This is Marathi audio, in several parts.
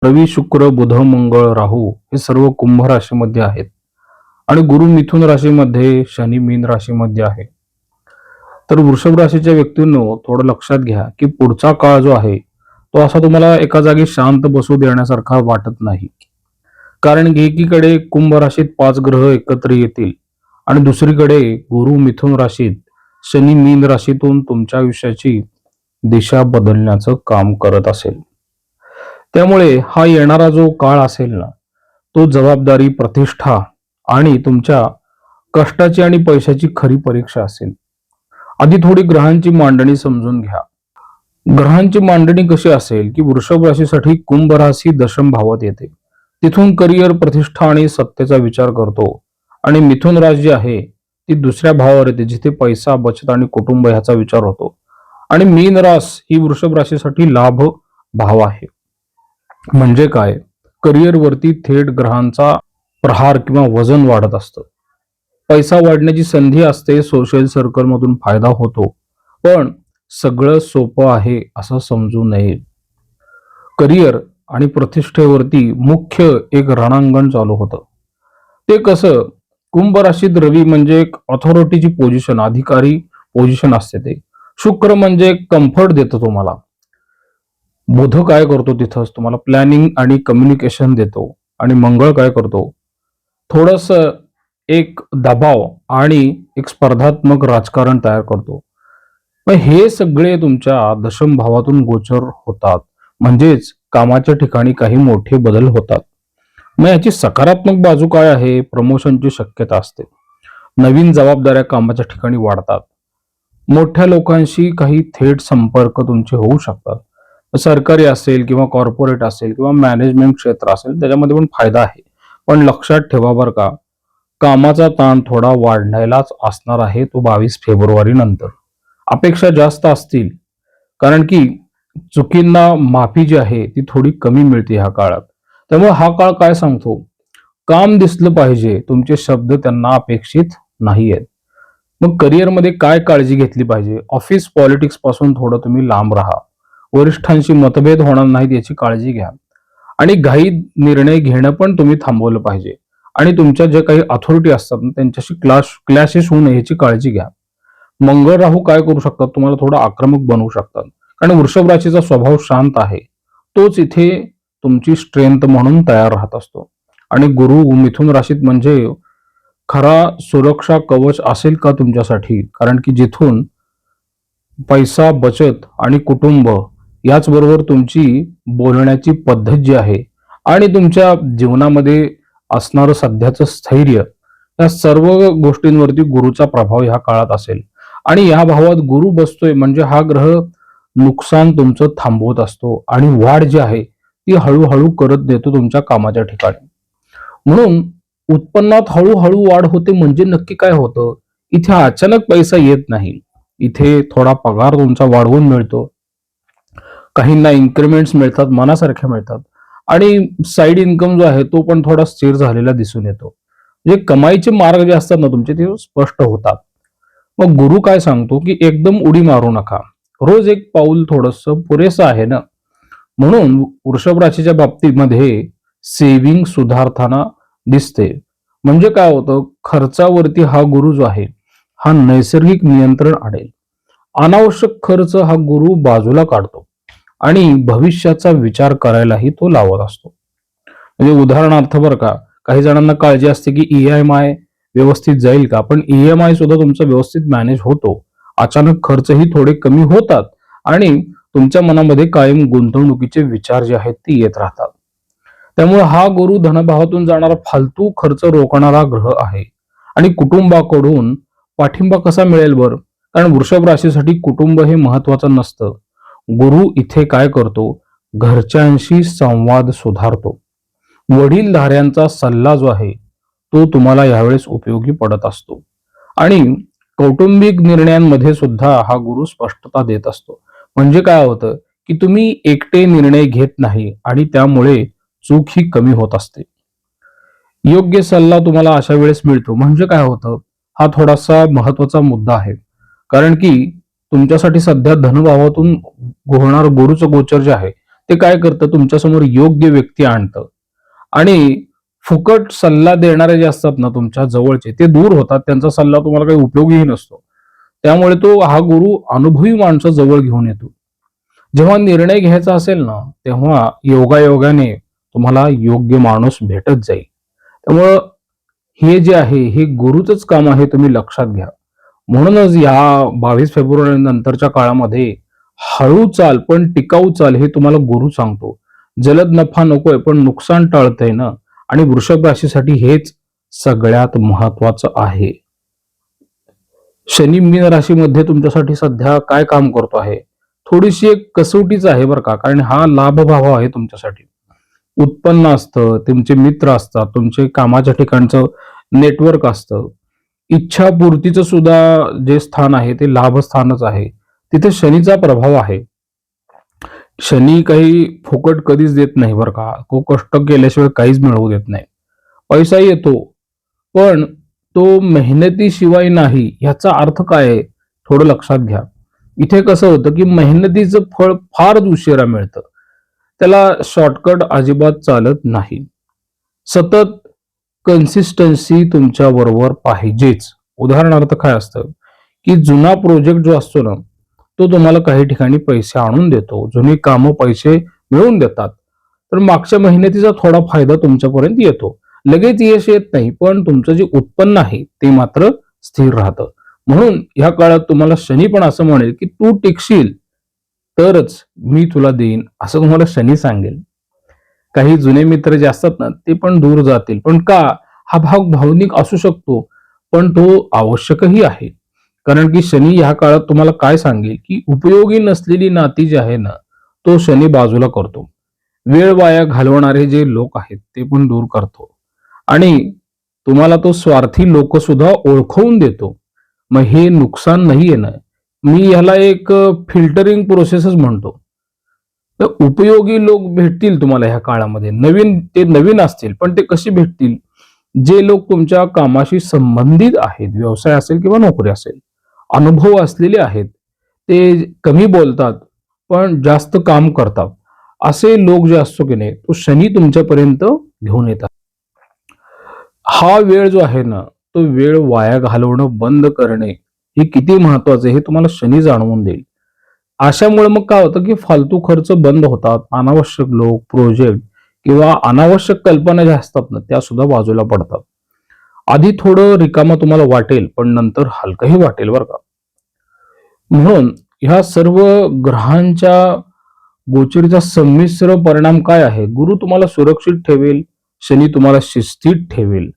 रवी, शुक्र, बुध, मंगळ, राहू हे सर्व कुंभ राशीमध्ये आहेत आणि गुरु मिथुन राशीमध्ये, शनी मीन राशीमध्ये आहे. तर वृषभ राशीच्या व्यक्तींनो थोडं लक्षात घ्या की पुढचा काळ जो आहे तो असा तुम्हाला एका जागी शांत बसू देण्यासारखा वाटत नाही. कारण की एकीकडे कुंभ राशीत 5 ग्रह एकत्र येतील आणि दुसरीकडे गुरु मिथुन राशीत, शनी मीन राशीतून तुमच्या आयुष्याची दिशा बदलण्याचं काम करत असेल. त्यामुळे हा येणारा जो काळ असेल ना, तो जबाबदारी, प्रतिष्ठा आणि तुमच्या कष्टाची आणि पैशाची खरी परीक्षा असेल. आधी थोडी ग्रहांची मांडणी समजून घ्या. ग्रहांची मांडणी कशी असेल की वृषभ राशीसाठी कुंभ राशी दशम भावात येते. तिथून करिअर, प्रतिष्ठा आणि सत्तेचा विचार करतो. आणि मिथुन राशी जी आहे ती दुसऱ्या भावावर येते, जिथे पैसा, बचत आणि कुटुंब ह्याचा विचार होतो. आणि मीन रास ही वृषभ राशीसाठी लाभ भाव आहे. म्हणजे काय? करिअरवरती थेट ग्रहांचा प्रहार किंवा वजन वाढत असतं. पैसा वाढण्याची संधी असते, सोशल सर्कल मधून फायदा होतो. पण सगळं सोपं आहे असं समजू नये. करिअर आणि प्रतिष्ठेवरती मुख्य एक रणांगण चालू होतं. ते कसं? कुंभ राशीत रवी म्हणजे एक ऑथॉरिटीची पोझिशन, अधिकारी पोझिशन असते ते. शुक्र म्हणजे एक कम्फर्ट देतो तुम्हाला. बुध काय करतो? तिथंच तुम्हाला प्लॅनिंग आणि कम्युनिकेशन देतो. आणि मंगळ काय करतो? थोडस एक दबाव आणि एक स्पर्धात्मक राजकारण तयार करतो. मग हे सगळे तुमच्या दशम भावातून गोचर होतात. म्हणजेच कामाच्या ठिकाणी काही मोठे बदल होतात. मग याची सकारात्मक बाजू काय आहे? प्रमोशनची शक्यता असते. नवीन जबाबदाऱ्या कामाच्या ठिकाणी वाढतात. मोठ्या लोकांशी काही थेट संपर्क तुमचे होऊ शकतात. सरकारी असेल किंवा कॉर्पोरेट असेल किंवा मॅनेजमेंट क्षेत्र असेल, त्याच्यामध्ये पण फायदा आहे. पण लक्षात ठेवा बरं का, कामाचा ताण थोडा वाढण्यालाच असणार आहे तो 22 फेब्रुवारी नंतर. अपेक्षा जास्त असतील, कारण की चुकींना माफी जी आहे ती थोडी कमी मिळते ह्या काळात. त्यामुळे हा काळ काय सांगतो? काम दिसलं पाहिजे, तुमचे शब्द त्यांना अपेक्षित नाही आहेत. मग करिअरमध्ये काय काळजी घेतली पाहिजे? ऑफिस पॉलिटिक्स पासून थोडं तुम्ही लांब राहा. वरिष्ठांशी मतभेद होणार नाहीत याची काळजी घ्या. आणि घाईत निर्णय घेणं पण तुम्ही थांबवलं पाहिजे. आणि तुमच्या जे काही अथॉरिटी असतात ना, त्यांच्याशी क्लॅशेस होऊ नये याची काळजी घ्या. मंगळ राहू काय करू शकतात? तुम्हाला थोडं आक्रमक बनवू शकतात. कारण वृषभ राशीचा स्वभाव शांत आहे. तोच इथे तुमची स्ट्रेंथ म्हणून तयार राहत असतो. आणि गुरु मिथुन राशीत म्हणजे खरा सुरक्षा कवच असेल का तुमच्यासाठी? कारण की जिथून पैसा, बचत आणि कुटुंब याचबरोबर तुमची बोलण्याची पद्धत जी आहे आणि तुमच्या जीवनामध्ये असणारं सध्याचं स्थैर्य, या सर्व गोष्टींवरती गुरुचा प्रभाव ह्या काळात असेल. आणि या भावात गुरु बसतोय म्हणजे हा ग्रह नुकसान तुमचं थांबवत असतो आणि वाढ जी आहे ती हळूहळू करत देतो तुमच्या कामाच्या ठिकाणी. म्हणून उत्पन्नात हळूहळू वाढ होते. म्हणजे नक्की काय होतं? इथे अचानक पैसा येत नाही. इथे थोडा पगार तुमचा वाढवून मिळतो. काहींना इन्क्रिमेंट्स मिळतात, मनासारख्या मिळतात. आणि साईड इन्कम जो आहे तो पण थोडा स्थिर झालेला दिसून येतो. म्हणजे कमाईचे मार्ग जे असतात ना तुमचे, ते स्पष्ट होतात. मग गुरु काय सांगतो की एकदम उडी मारू नका. रोज एक पाऊल थोडंसं पुरेसं आहे ना. म्हणून वृषभ राशीच्या बाबतीमध्ये सेव्हिंग सुधारताना दिसते. म्हणजे काय होतं? खर्चावरती हा गुरु जो आहे हा नैसर्गिक नियंत्रण आणेल. अनावश्यक खर्च हा गुरु बाजूला काढतो आणि भविष्याचा विचार करायलाही तो लावत असतो. म्हणजे उदाहरणार्थ बरं का, काही जणांना काळजी असते की EMI व्यवस्थित जाईल का? पण EMI सुद्धा तुमचा व्यवस्थित मॅनेज होतो. अचानक खर्चही थोडे कमी होतात आणि तुमच्या मनामध्ये कायम गुंतवणुकीचे विचार जे आहेत ते येत राहतात. त्यामुळे हा गुरु धनभावातून जाणारा फालतू खर्च रोखणारा ग्रह आहे. आणि कुटुंबाकडून पाठिंबा कसा मिळेल बरं? कारण वृषभ राशीसाठी कुटुंब हे महत्वाचं नसतं. गुरु इथे काय करतो? घरच्यांशी संवाद सुधारतो. वडीलधाऱ्यांचा सल्ला जो आहे तो तुम्हाला यावेळेस उपयोगी पडत असतो. आणि कौटुंबिक निर्णयांमध्ये सुद्धा हा गुरु स्पष्टता देत असतो. म्हणजे काय होतं की तुम्ही एकटे निर्णय घेत नाही आणि त्यामुळे चूक ही कमी होत असते. योग्य सल्ला तुम्हाला अशा वेळेस मिळतो. म्हणजे काय होतं? हा थोडासा महत्वाचा मुद्दा आहे. कारण की तुमच्यासाठी सध्या धनभावातून होणार गुरुचं गोचर जे आहे ते काय करतं, तुमच्यासमोर योग्य व्यक्ती आणतं आणि फुकट सल्ला देणारे जे असतात ना तुमच्या जवळचे, ते दूर होतात. त्यांचा सल्ला तुम्हाला काही उपयोगीही नसतो. त्यामुळे हा गुरु अनुभवी माणसं जवळ घेऊन येतो. जेव्हा निर्णय घ्यायचा असेल ना, तेव्हा योगायोगाने तुम्हाला योग्य माणूस भेटत जाईल. त्यामुळं हे जे आहे, हे गुरुचंच काम आहे, तुम्ही लक्षात घ्या. म्हणूनच या 22 फेब्रुवारी नंतरच्या काळामध्ये हळू चाल पण टिकाऊ चाल, हे तुम्हाला गुरु सांगतो. जलद नफा नकोय पण नुकसान टाळतंय ना. आणि वृषभ राशीसाठी हेच सगळ्यात महत्वाचं आहे. शनी मीन राशीमध्ये तुमच्यासाठी सध्या काय काम करतो आहे, थोडीशी एक कसोटीच आहे बरं का. कारण हा लाभ भाव आहे तुमच्यासाठी. उत्पन्न असतं, तुमचे मित्र असतात, तुमचे कामाच्या ठिकाणचं नेटवर्क असतं. इच्छापूर्तीचं सुद्धा जे स्थान आहे ते लाभस्थानच आहे. तिथे शनीचा प्रभाव आहे. शनी काही फुकट कधीच देत नाही बरं का. तो कष्ट केल्याशिवाय काहीच मिळवू देत नाही. पैसा येतो, पण तो मेहनतीशिवाय नाही. ह्याचा अर्थ काय आहे, थोडं लक्षात घ्या. इथे कसं होतं की मेहनतीचं फळ फार उशिरा मिळतं. त्याला शॉर्टकट अजिबात चालत नाही. सतत कन्सिस्टन्सी तुमच्या बरोबर पाहिजेच. उदाहरणार्थ काय असतं की जुना प्रोजेक्ट जो असतो ना, तो तुम्हाला काही ठिकाणी पैसे आणून देतो. जुनी कामं पैसे मिळवून देतात. तर मागच्या मेहनतीचा थोडा फायदा तुमच्यापर्यंत येतो. लगेच यश येत नाही, पण तुमचं जे उत्पन्न आहे ते मात्र स्थिर राहतं. म्हणून ह्या काळात तुम्हाला शनी पण असं म्हणेल की तू टिकशील तरच मी तुला देईन, असं तुम्हाला शनी सांगेल. काही जुने मित्र जे असतात ना, ते पण दूर जातील. पण का? हा भाग भावनिक असू शकतो, पण तो आवश्यकही आहे. कारण की शनी ह्या काळात तुम्हाला काय सांगेल की उपयोगी नसलेली नाती जी आहे ना, तो शनी बाजूला करतो. वेळ वाया घालवणारे जे लोक आहेत ते पण दूर करतो आणि तुम्हाला तो स्वार्थी लोक सुद्धा ओळखवून देतो. मग हे नुकसान नाहीये ना. मी ह्याला एक फिल्टरिंग प्रोसेसच म्हणतो. तर उपयोगी लोक भेटतील तुम्हाला ह्या काळामध्ये. ते नवीन असतील, पण ते कसे भेटतील? जे लोक तुमच्या कामाशी संबंधित आहेत, व्यवसाय असेल किंवा नोकरी असेल, अनुभव असलेले आहेत, ते कमी बोलतात पण जास्त काम करतात, असे लोक जे असतो की नाही, तो शनी तुमच्यापर्यंत घेऊन येतात. हा वेळ जो आहे ना, तो वेळ वाया घालवणं बंद करणे हे किती महत्वाचं आहे हे तुम्हाला शनी जाणवून देईल. अशामुळे मग काय होतं की फालतू खर्च बंद होतात. अनावश्यक लोक, प्रोजेक्ट किंवा अनावश्यक कल्पना ज्या असतात ना, त्या सुद्धा बाजूला पडतात. आधी थोडं रिकामं तुम्हाला वाटेल, पण नंतर हलकंही वाटेल बरं का. म्हणून ह्या सर्व ग्रहांच्या गोचरीचा संमिश्र परिणाम काय आहे? गुरु तुम्हाला सुरक्षित ठेवेल, शनी तुम्हाला शिस्तीत ठेवेल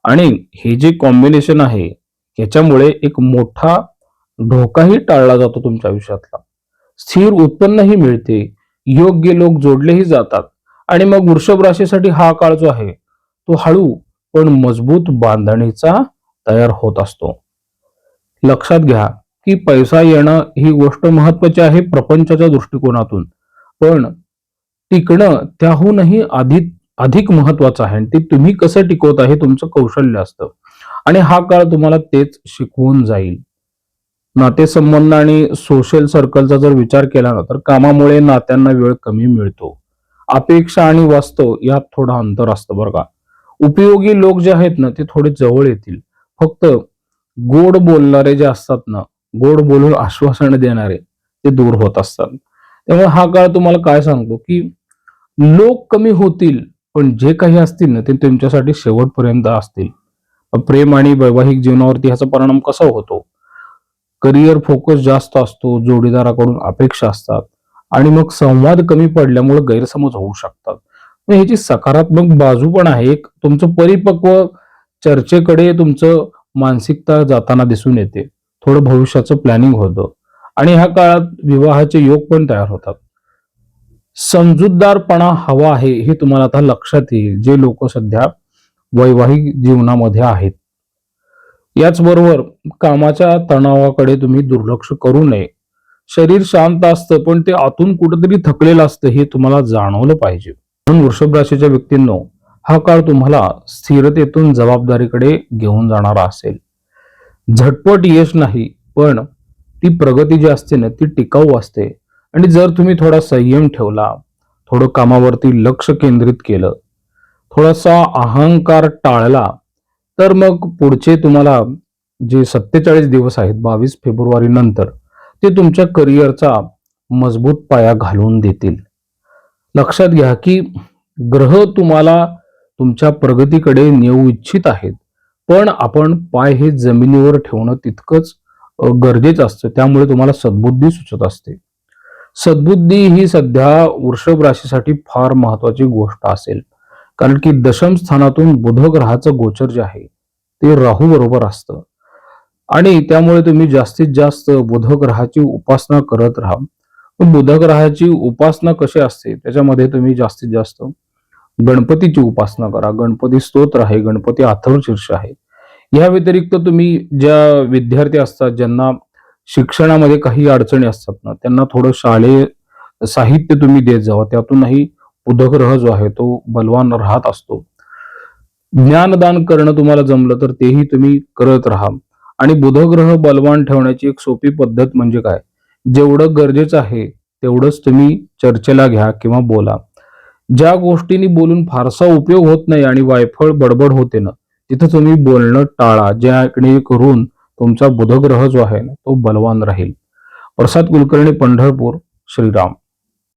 आणि हे जे कॉम्बिनेशन आहे, याच्यामुळे एक मोठा धोकाही टाळला जातो तुमच्या आयुष्यातला. स्थिर उत्पन्नही मिळते, योग्य लोक जोडलेही जातात आणि मग वृषभ राशीसाठी हा काळ जो आहे, तो हळू पण मजबूत बांधणीचा तयार होत असतो. लक्षात घ्या की पैसा येणं ही गोष्ट महत्वाची आहे प्रपंचाच्या दृष्टिकोनातून, पण टिकणं त्याहूनही अधिक महत्वाचं आहे आणि ते तुम्ही कसं टिकवता हे तुमचं कौशल्य असतं आणि हा काळ तुम्हाला तेच शिकवून जाईल. नातेसंबंध आणि सोशल सर्कलचा जर विचार केला ना, तर कामामुळे नात्यांना वेळ कमी मिळतो. अपेक्षा आणि वास्तव यात थोडं अंतर असतं बरं का. उपयोगी लोक जे आहेत ना, ते थोडे जवळ येतील. फक्त गोड बोलणारे जे असतात ना, गोड बोलून आश्वासन देणारे, ते दूर होत असतात. त्यामुळे हा काळ तुम्हाला काय सांगतो की लोक कमी होतील, पण जे काही असतील ना, ते तुमच्यासाठी शेवटपर्यंत असतील. प्रेम आणि वैवाहिक जीवनावरती ह्याचा परिणाम कसा होतो? करिअर फोकस जास्त असतो, जोडीदाराकडून अपेक्षा असतात आणि मग संवाद कमी पडल्यामुळे गैरसमज होऊ शकतात. मग ह्याची सकारात्मक बाजू पण आहे. एक तुमचं परिपक्व चर्चेकडे तुमचं मानसिकता जाताना दिसून येते. थोडं भविष्याचं प्लॅनिंग होतं आणि ह्या काळात विवाहाचे योग पण तयार होतात. समजूतदारपणा हवा आहे हे तुम्हाला आता लक्षात येईल, जे लोक सध्या वैवाहिक जीवनामध्ये आहेत. याचबरोबर कामाच्या तणावाकडे तुम्ही दुर्लक्ष करू नये. शरीर शांत असतं, पण ते आतून कुठेतरी थकलेलं असतं हे तुम्हाला जाणवलं पाहिजे. म्हणून वृषभ राशीच्या व्यक्तींनो, हा काळ तुम्हाला स्थिरतेतून जबाबदारीकडे घेऊन जाणारा असेल. झटपट यश नाही, पण ती प्रगती जी असते ना, ती टिकाऊ असते आणि जर तुम्ही थोडा संयम ठेवला, थोडं कामावरती लक्ष केंद्रित केलं, थोडासा अहंकार टाळला, तर मग पुढचे तुम्हाला जे 47 दिवस आहेत 22 फेब्रुवारी नंतर, ते तुमच्या करिअरचा मजबूत पाया घालून देतील. लक्षात घ्या की ग्रह तुम्हाला तुमच्या प्रगतीकडे नेऊ इच्छित आहेत, पण आपण पाय हे जमिनीवर ठेवणं तितकंच गरजेचं असतं. त्यामुळे तुम्हाला सद्बुद्धी सुचत असते. सद्बुद्धी ही सध्या वृषभ राशीसाठी फार महत्वाची गोष्ट असेल, कारण की दशम स्थानातून बुध ग्रहाचं गोचर जे आहे ते राहू बरोबर असतं आणि त्यामुळे तुम्ही जास्तीत जास्त बुध ग्रहाची उपासना करत राहा. बुध ग्रहाची उपासना कशी असते त्याच्यामध्ये तुम्ही जास्तीत जास्त गणपतीची उपासना करा. गणपती स्तोत्र आहे, गणपती अथर्वशीर्ष आहे. या व्यतिरिक्त तुम्ही ज्या विद्यार्थी असतात ज्यांना शिक्षणामध्ये काही अडचणी असतात ना, त्यांना थोडं शालेय साहित्य तुम्ही देत जावा. त्यातूनही बुधग्रह जो आहे तो बलवान राहत असतो. ज्ञानदान करणं तुम्हाला जमलं तर तेही तुम्ही करत राहा. आणि बुधग्रह बलवान ठेवण्याची एक सोपी पद्धत म्हणजे काय, जेवढं गरजेचं आहे तेवढंच तुम्ही चर्चेला घ्या किंवा बोला. ज्या गोष्टींनी बोलून फारसा उपयोग होत नाही आणि वायफळ बडबड होते ना, तिथं तुम्ही बोलणं टाळा, जेणेकरून तुमचा बुधग्रह जो आहे ना तो बलवान राहील. प्रसाद कुलकर्णी, पंढरपूर. श्रीराम.